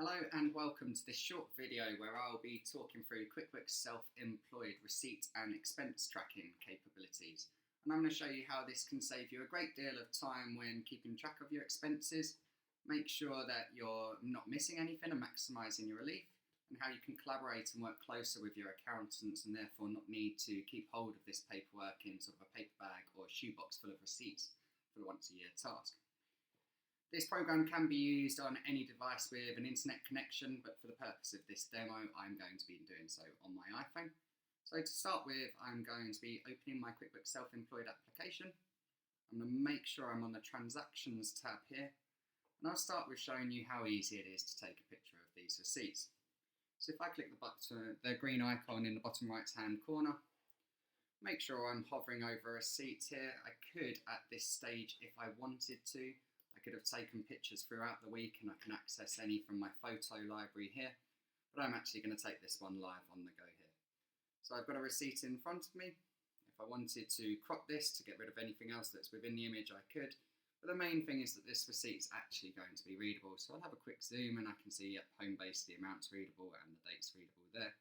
Hello and welcome to this short video where I'll be talking through QuickBooks Self-Employed receipt and expense tracking capabilities. And I'm going to show you how this can save you a great deal of time when keeping track of your expenses, make sure that you're not missing anything and maximising your relief, and how you can collaborate and work closer with your accountants and therefore not need to keep hold of this paperwork in sort of a paper bag or shoebox full of receipts for the once a year task. This program can be used on any device with an internet connection, but for the purpose of this demo, I'm going to be doing so on my iPhone. So to start with, I'm going to be opening my QuickBooks Self-Employed application. I'm going to make sure I'm on the Transactions tab here, and I'll start with showing you how easy it is to take a picture of these receipts. So if I click the green icon in the bottom right-hand corner, make sure I'm hovering over a receipt here. I could, at this stage, if I wanted to, I could have taken pictures throughout the week and I can access any from my photo library here, but I'm actually going to take this one live on the go here. So I've got a receipt in front of me. If I wanted to crop this to get rid of anything else that's within the image, I could, but the main thing is that this receipt's actually going to be readable. So I'll have a quick zoom and I can see at home base the amount's readable and the date's readable there.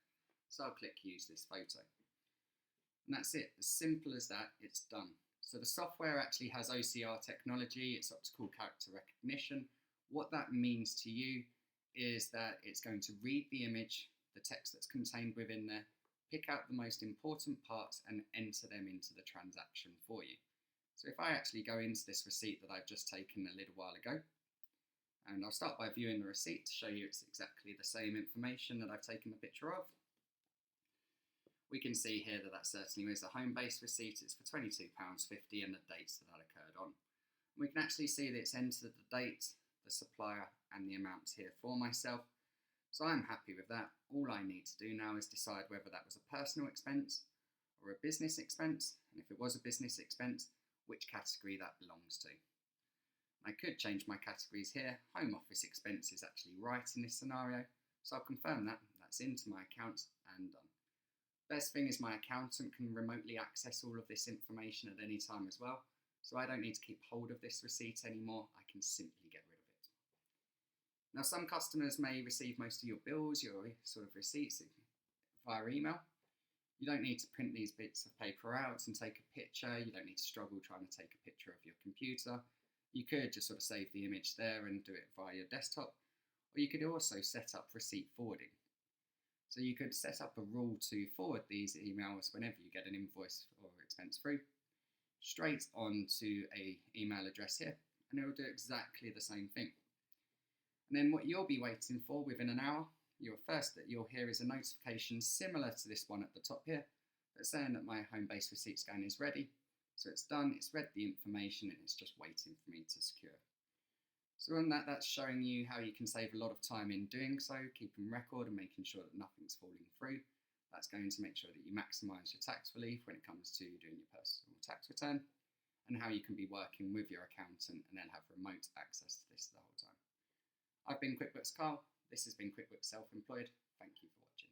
So I'll click use this photo. And that's it, as simple as that, it's done. So the software actually has OCR technology, it's optical character recognition. What that means to you is that it's going to read the image, the text that's contained within there, pick out the most important parts and enter them into the transaction for you. So if I actually go into this receipt that I've just taken a little while ago, and I'll start by viewing the receipt to show you it's exactly the same information that I've taken the picture of. We can see here that that certainly is a home-based receipt. It's for £22.50 and the dates that occurred on. We can actually see that it's entered the date, the supplier and the amounts here for myself. So I'm happy with that. All I need to do now is decide whether that was a personal expense or a business expense, and if it was a business expense, which category that belongs to. I could change my categories here. Home office expense is actually right in this scenario, so I'll confirm that. That's into my account and done. Best thing is my accountant can remotely access all of this information at any time as well, so I don't need to keep hold of this receipt anymore. I can simply get rid of it. Now, some customers may receive most of your bills, your sort of receipts via email. You don't need to print these bits of paper out and take a picture. You don't need to struggle trying to take a picture of your computer. You could just sort of save the image there and do it via your desktop, or you could also set up receipt forwarding. So you could set up a rule to forward these emails whenever you get an invoice or expense through, straight onto an email address here, and it will do exactly the same thing. And then what you'll be waiting for within an hour, that you'll hear is a notification similar to this one at the top here, that's saying that my home-based receipt scan is ready. So it's done, it's read the information, and it's just waiting for me to secure. So on that's showing you how you can save a lot of time in doing so, keeping record and making sure that nothing's falling through. That's going to make sure that you maximise your tax relief when it comes to doing your personal tax return, and how you can be working with your accountant and then have remote access to this the whole time. I've been QuickBooks Carl. This has been QuickBooks Self-Employed. Thank you for watching.